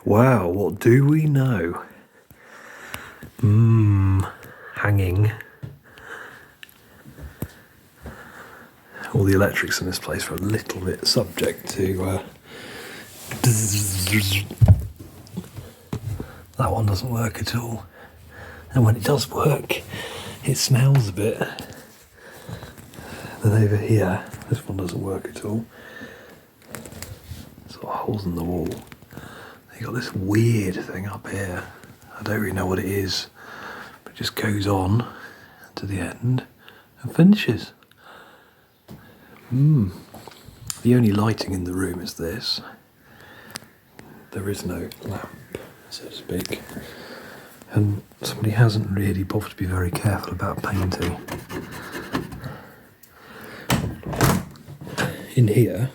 Wow, what do we know? Hanging. All the electrics in this place are a little bit subject to... That one doesn't work at all. And when it does work, it smells a bit. Then over here, this one doesn't work at all. Sort of holes in the wall. You got this weird thing up here. I don't really know what it is, but it just goes on to the end and finishes. The only lighting in the room is this. There is no lamp, so to speak. And somebody hasn't really bothered to be very careful about painting. In here,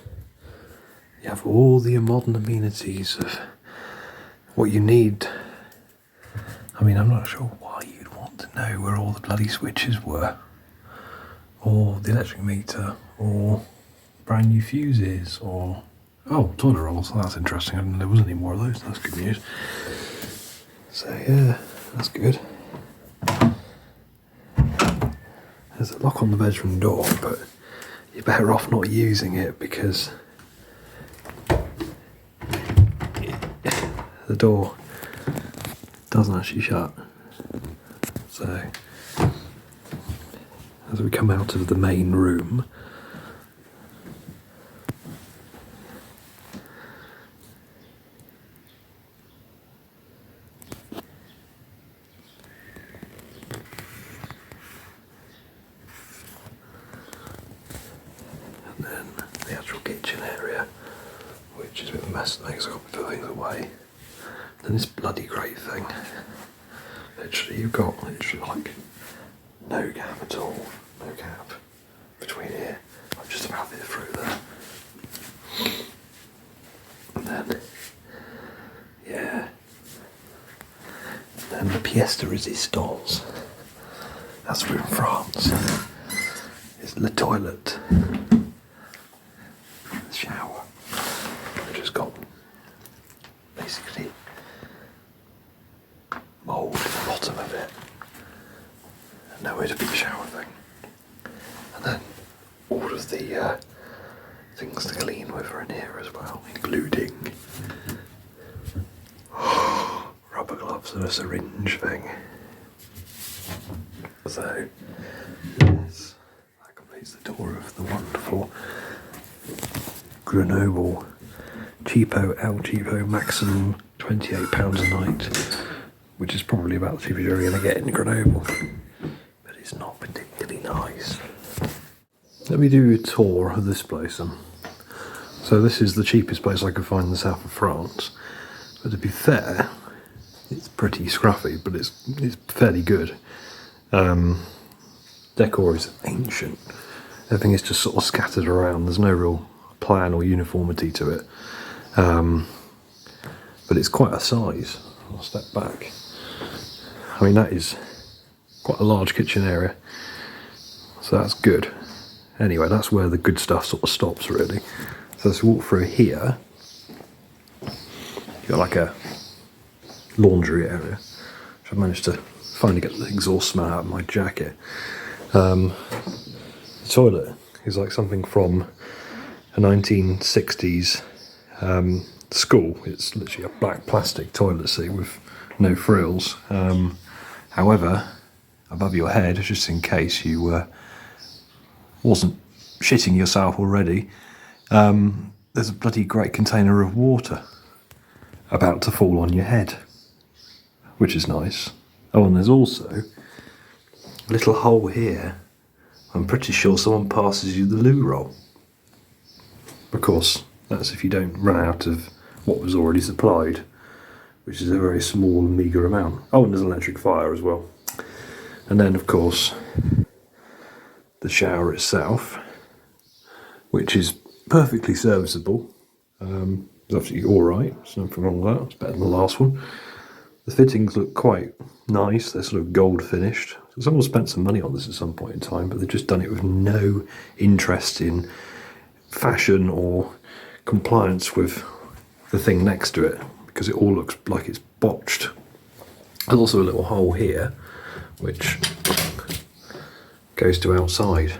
you have all the modern amenities of what you need. I mean, I'm not sure why you'd want to know where all the bloody switches were, or the electric meter, or brand new fuses, or toilet rolls. That's interesting. I didn't know there was any more of those. That's good news. So yeah, that's good. There's a lock on the bedroom door, but you're better off not using it because the door doesn't actually shut. So as we come out of the main room, and then the actual kitchen area, which is a bit of a mess today because I've got to put things away. Then this bloody great thing. Literally, you've got like no gap at all. No gap between here. I'm just about it through there. And then, yeah. And then the pièce de résistance. That's we're in France. It's the toilet. The shower. I've just got basically mould at the bottom of it. And nowhere to put the shower thing. And then all of the things to clean with are in here as well, including rubber gloves and a syringe thing. So, yes, that completes the tour of the wonderful Grenoble Cheapo El Cheapo Maximum £28 a night, which is probably about the cheapest you're going to get in Grenoble, but it's not particularly nice. Let me do a tour of this place then. So this is the cheapest place I could find in the south of France, but to be fair, it's pretty scruffy, but it's fairly good. Decor is ancient. Everything is just sort of scattered around. There's no real plan or uniformity to it. But it's quite a size. I'll step back. I mean, that is quite a large kitchen area. So that's good. Anyway, that's where the good stuff sort of stops, really. So let's walk through here. You've got like a laundry area, which I've managed to finally get the exhaust smell out of my jacket. The toilet is like something from a 1960s school. It's literally a black plastic toilet seat with no frills. However, above your head, just in case you wasn't shitting yourself already, there's a bloody great container of water about to fall on your head, which is nice. Oh, and there's also a little hole here. I'm pretty sure someone passes you the loo roll. Of course, that's if you don't run out of what was already supplied, which is a very small and meagre amount. Oh, and there's an electric fire as well. And then, of course, the shower itself, which is perfectly serviceable. It's absolutely alright, there's nothing wrong with that. It's better than the last one. The fittings look quite nice. They're sort of gold finished. So someone spent some money on this at some point in time, but they've just done it with no interest in fashion or compliance with the thing next to it, because it all looks like it's botched. There's also a little hole here, which goes to outside.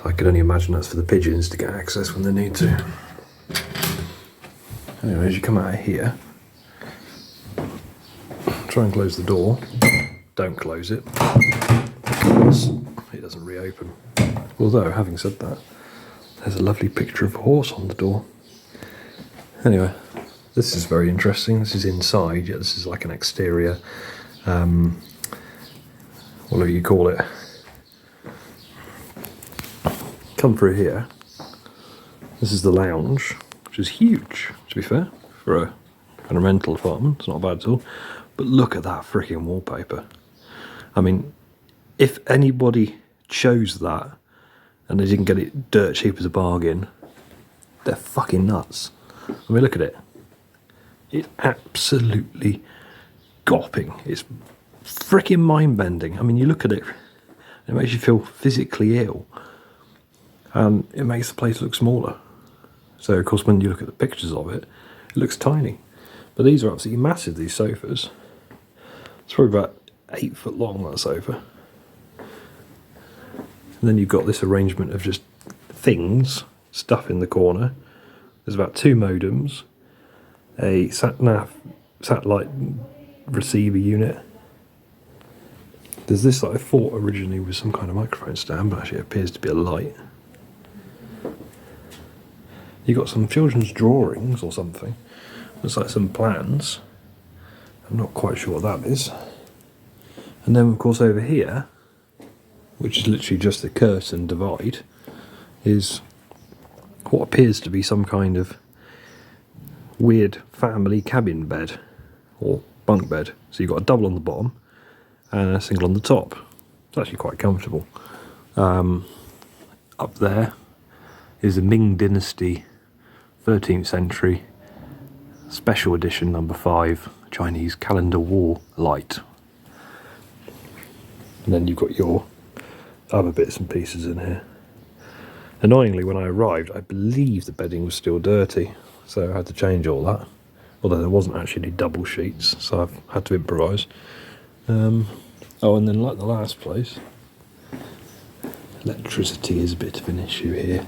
I can only imagine that's for the pigeons to get access when they need to. Anyway, as you come out of here, try and close the door. Don't close it, because it doesn't reopen. Although, having said that, there's a lovely picture of a horse on the door. Anyway, this is very interesting. This is inside, yet this is like an exterior, whatever you call it. Come through here. This is the lounge, which is huge, to be fair, for a rental apartment. It's not bad at all. But look at that freaking wallpaper. I mean, if anybody chose that and they didn't get it dirt cheap as a bargain, they're fucking nuts. I mean, look at it. It's absolutely gopping. It's freaking mind-bending. I mean, you look at it, it makes you feel physically ill. And it makes the place look smaller. So, of course, when you look at the pictures of it, it looks tiny. But these are absolutely massive, these sofas. It's probably about 8 foot long, that sofa. And then you've got this arrangement of just things, stuff in the corner. There's about 2 modems, a satellite receiver unit. There's this that I thought originally was some kind of microphone stand, but actually it appears to be a light. You've got some children's drawings or something. Looks like some plans. I'm not quite sure what that is. And then, of course, over here, which is literally just the curtain divide, is what appears to be some kind of weird family cabin bed or bunk bed. So you've got a double on the bottom and a single on the top. It's actually quite comfortable. Up there is a Ming Dynasty 13th century special edition number 5 Chinese calendar wall light. And then you've got your other bits and pieces in here. Annoyingly, when I arrived, I believe the bedding was still dirty, so I had to change all that. Although there wasn't actually any double sheets, so I've had to improvise. Oh, and then like the last place, electricity is a bit of an issue here.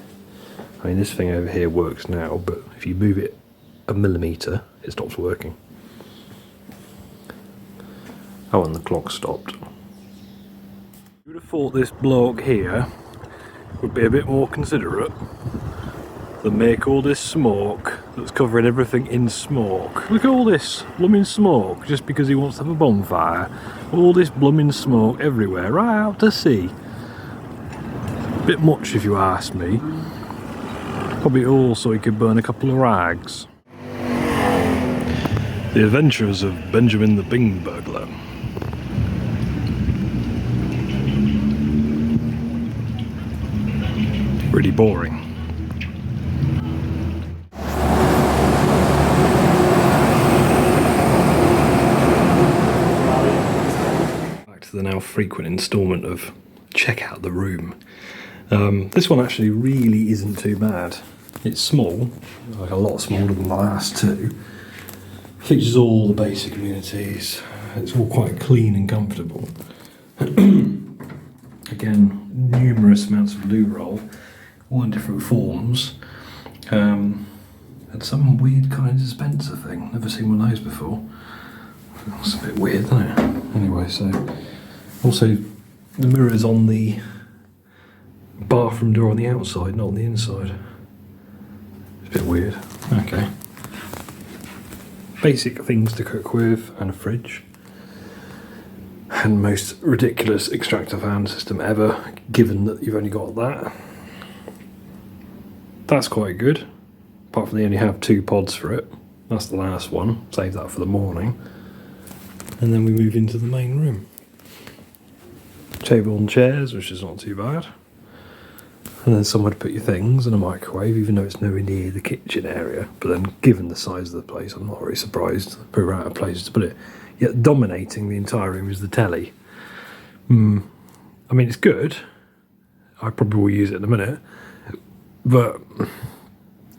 I mean, this thing over here works now, but if you move it a millimetre, it stops working. Oh, and the clock stopped. You would have thought this bloke here would be a bit more considerate than make all this smoke that's covering everything in smoke. Look at all this blooming smoke just because he wants to have a bonfire. All this blooming smoke everywhere, right out to sea. Bit much if you ask me. Probably all so he could burn a couple of rags. The Adventures of Benjamin the Bing Burglar. Really boring. Back to the now frequent instalment of check out the room. This one actually really isn't too bad. It's small, like a lot smaller than the last two. Features all the basic amenities. It's all quite clean and comfortable. Again, numerous amounts of loo roll, all in different forms. And some weird kind of dispenser thing. Never seen one of those before. It's a bit weird, isn't it? Anyway, so also the mirrors on the bathroom door on the outside, not on the inside. It's a bit weird. Okay. Basic things to cook with, and a fridge. And most ridiculous extractor fan system ever, given that you've only got that. That's quite good. Apart from they only have 2 pods for it. That's the last one. Save that for the morning. And then we move into the main room. Table and chairs, which is not too bad. And then somewhere to put your things, and a microwave, even though it's nowhere near the kitchen area. But then, given the size of the place, I'm not very surprised. We're out of places to put it. Yet dominating the entire room is the telly. I mean, it's good. I probably will use it in a minute. But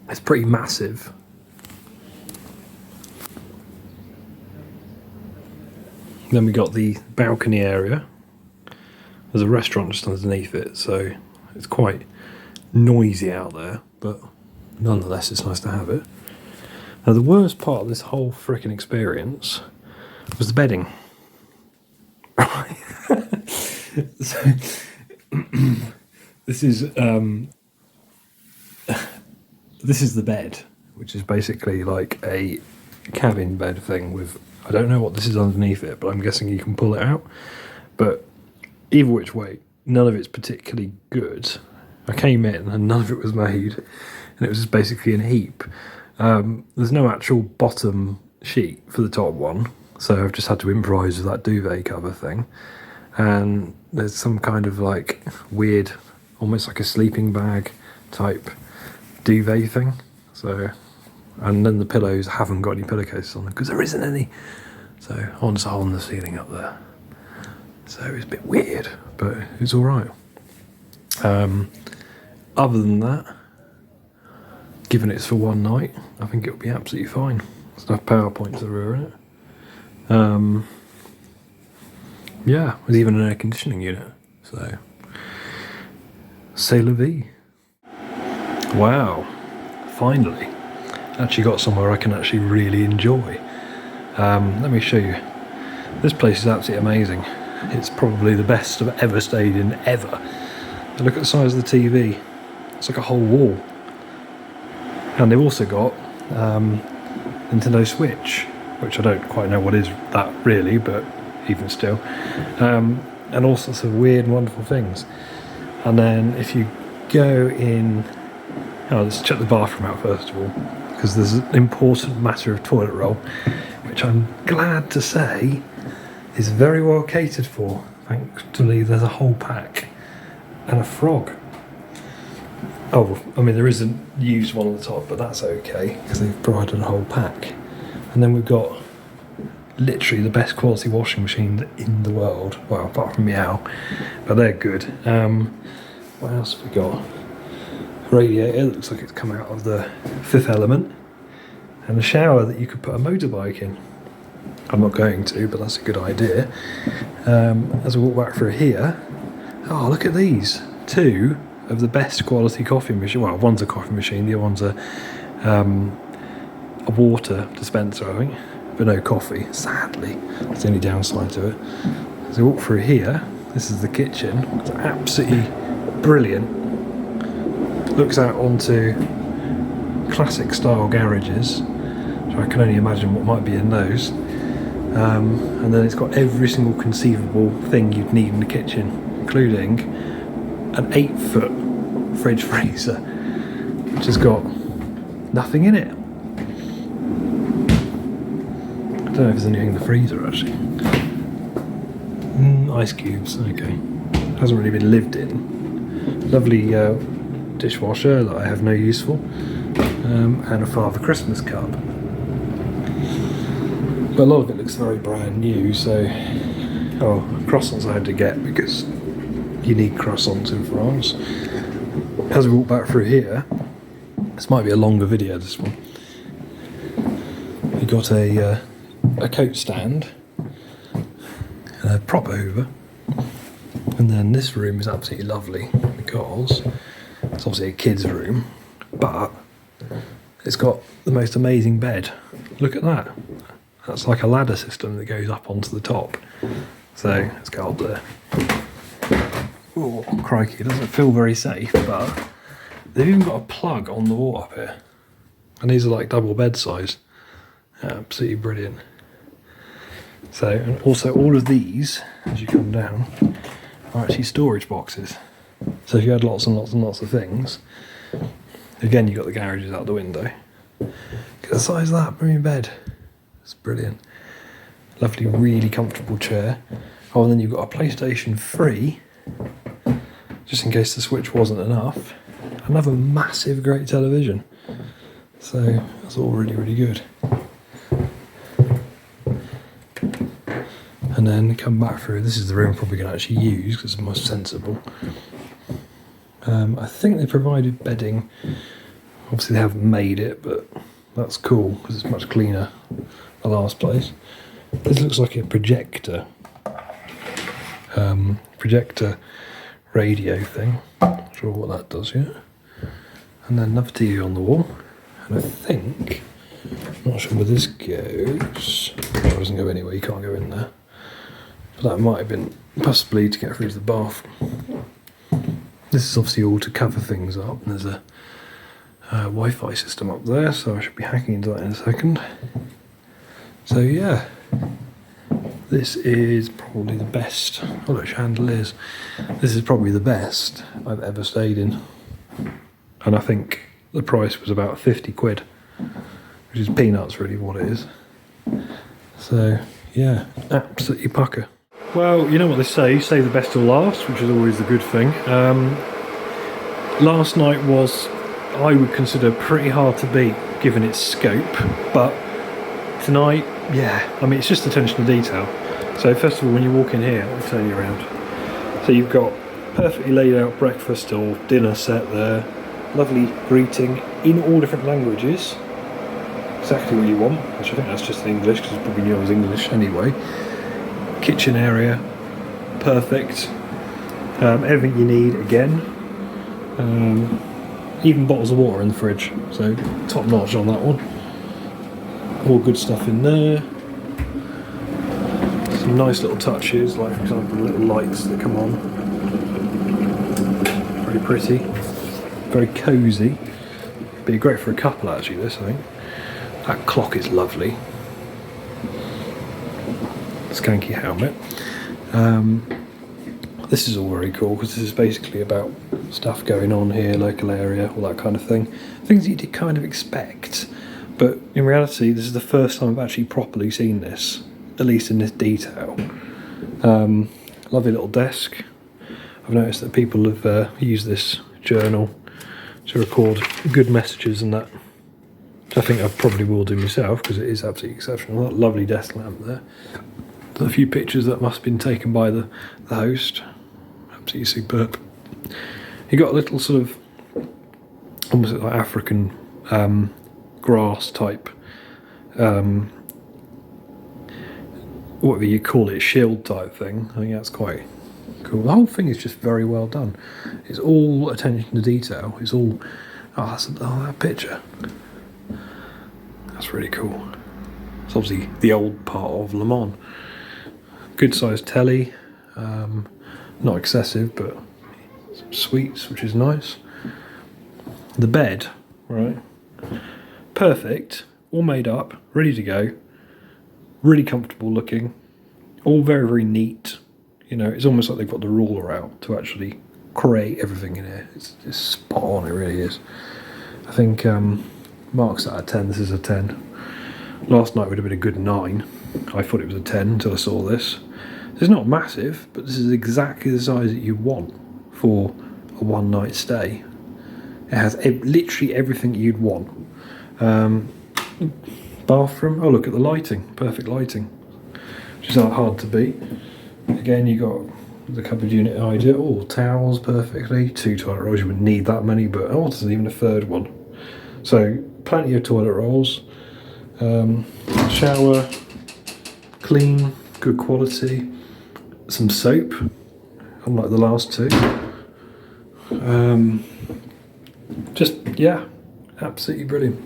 it's pretty massive. Then we got the balcony area. There's a restaurant just underneath it, so it's quite noisy out there, but nonetheless it's nice to have it. Now the worst part of this whole frickin' experience was the bedding. So this is the bed, which is basically like a cabin bed thing with, I don't know what this is underneath it, but I'm guessing you can pull it out. But either which way, none of it's particularly good. I came in and none of it was made, and it was just basically in a heap. There's no actual bottom sheet for the top one, so I've just had to improvise with that duvet cover thing. And there's some kind of like weird, almost like a sleeping bag type duvet thing. So, and then the pillows haven't got any pillowcases on them because there isn't any. So I'm just holding the ceiling up there. So it's a bit weird, but it's all right. Other than that, given it's for one night, I think it'll be absolutely fine. There's enough PowerPoint to the rear in it. Yeah, there's even an air conditioning unit. So, c'est la vie. Wow, finally, actually got somewhere I can actually really enjoy. Let me show you. This place is absolutely amazing. It's probably the best I've ever stayed in, ever. And look at the size of the TV. It's like a whole wall. And they've also got Nintendo Switch, which I don't quite know what is that really, but even still. And all sorts of weird and wonderful things. And then if you go in... Oh, let's check the bathroom out first of all, because there's an important matter of toilet roll, which I'm glad to say is very well catered for. Thankfully, there's a whole pack and a frog. Oh, I mean, there is a used one on the top, but that's okay because they've provided a whole pack. And then we've got literally the best quality washing machine in the world. Well, apart from Meow, but they're good. What else have we got? Radiator, looks like it's come out of the Fifth Element. And a shower that you could put a motorbike in. I'm not going to, but that's a good idea. As we walk back through here, oh, look at these. Two of the best quality coffee machine. Well, one's a coffee machine, the other one's a water dispenser, I think. But no coffee, sadly. That's the only downside to it. As we walk through here, this is the kitchen. It's absolutely brilliant. Looks out onto classic style garages. So I can only imagine what might be in those. And then it's got every single conceivable thing you'd need in the kitchen, including an 8-foot fridge freezer, which has got nothing in it. I don't know if there's anything in the freezer actually. Ice cubes, okay. Hasn't really been lived in. Lovely dishwasher that I have no use for, and a Father Christmas cup. But a lot of it looks very brand new, so... Oh, croissants I had to get because you need croissants in France. As we walk back through here, this might be a longer video, this one. We got a coat stand, and a prop hoover, and then this room is absolutely lovely because it's obviously a kid's room, but it's got the most amazing bed. Look at that. That's like a ladder system that goes up onto the top. So let's go up there. Oh, crikey, it doesn't feel very safe, but they've even got a plug on the wall up here. And these are like double bed size. Absolutely brilliant. So, and also all of these, as you come down, are actually storage boxes. So if you had lots and lots and lots of things, again, you've got the garages out the window. Look at the size of that room bed. It's brilliant. Lovely, really comfortable chair. Oh, and then you've got a PlayStation 3, just in case the Switch wasn't enough. Another massive, great television. So that's all really, really good. And then come back through. This is the room I'm probably going to actually use because it's the most sensible. I think they provided bedding. Obviously they haven't made it, but that's cool because it's much cleaner than the last place. This looks like a projector. Projector radio thing. Not sure what that does yet. And then another TV on the wall. And I think, I'm not sure where this goes. Well, it doesn't go anywhere, you can't go in there. But that might have been possibly to get through to the bathroom. This is obviously all to cover things up. And there's a Wi-Fi system up there, so I should be hacking into that in a second. So yeah. This is probably the best. Oh look, chandeliers. This is probably the best I've ever stayed in. And I think the price was about 50 quid, which is peanuts really what it is. So yeah, absolutely pucker. Well, you know what they say, save the best till last, which is always the good thing. Last night was, I would consider, pretty hard to beat given its scope, but tonight, yeah, I mean, it's just attention to detail. So first of all, when you walk in here, I'll turn you around. So you've got perfectly laid out breakfast or dinner set there, lovely greeting in all different languages, exactly what you want, which I think that's just in English, because you probably knew I was English anyway. Kitchen area, perfect. Everything you need again. Even bottles of water in the fridge, so top notch on that one. All good stuff in there. Some nice little touches, like for example the little lights that come on. Very pretty, very cosy. Be great for a couple actually, this I think. That clock is lovely. Skanky helmet. This is all very cool because this is basically about stuff going on here, local area, all that kind of thing. Things that you did kind of expect. But in reality, this is the first time I've actually properly seen this, at least in this detail. Lovely little desk. I've noticed that people have used this journal to record good messages and that. I think I probably will do myself because it is absolutely exceptional. That lovely desk lamp there. There's a few pictures that must have been taken by the host. Absolutely superb. You got a little sort of almost like African grass type, whatever you call it, shield type thing. I think that's quite cool. The whole thing is just very well done. It's all attention to detail. It's all, that picture. That's really cool. It's obviously the old part of Le Mans. Good sized telly, not excessive, but some sweets, which is nice. The bed, right? Perfect, all made up, ready to go, really comfortable looking, all very, very neat. You know, it's almost like they've got the ruler out to actually create everything in here. It's spot on, it really is. I think Mark's at a 10, this is a 10. Last night would have been a good 9. I thought it was a 10 until I saw this. It's not massive, but this is exactly the size that you want for a one night stay. It has literally everything you'd want. Bathroom, oh look at the lighting, perfect lighting, which is not hard to beat. Again, you got the cupboard unit idea, all towels perfectly, 2 toilet rolls, you wouldn't need that many, but oh, there's even a third one. So plenty of toilet rolls, shower, clean, good quality, some soap, unlike the last two. Just, yeah, absolutely brilliant.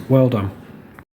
Well done.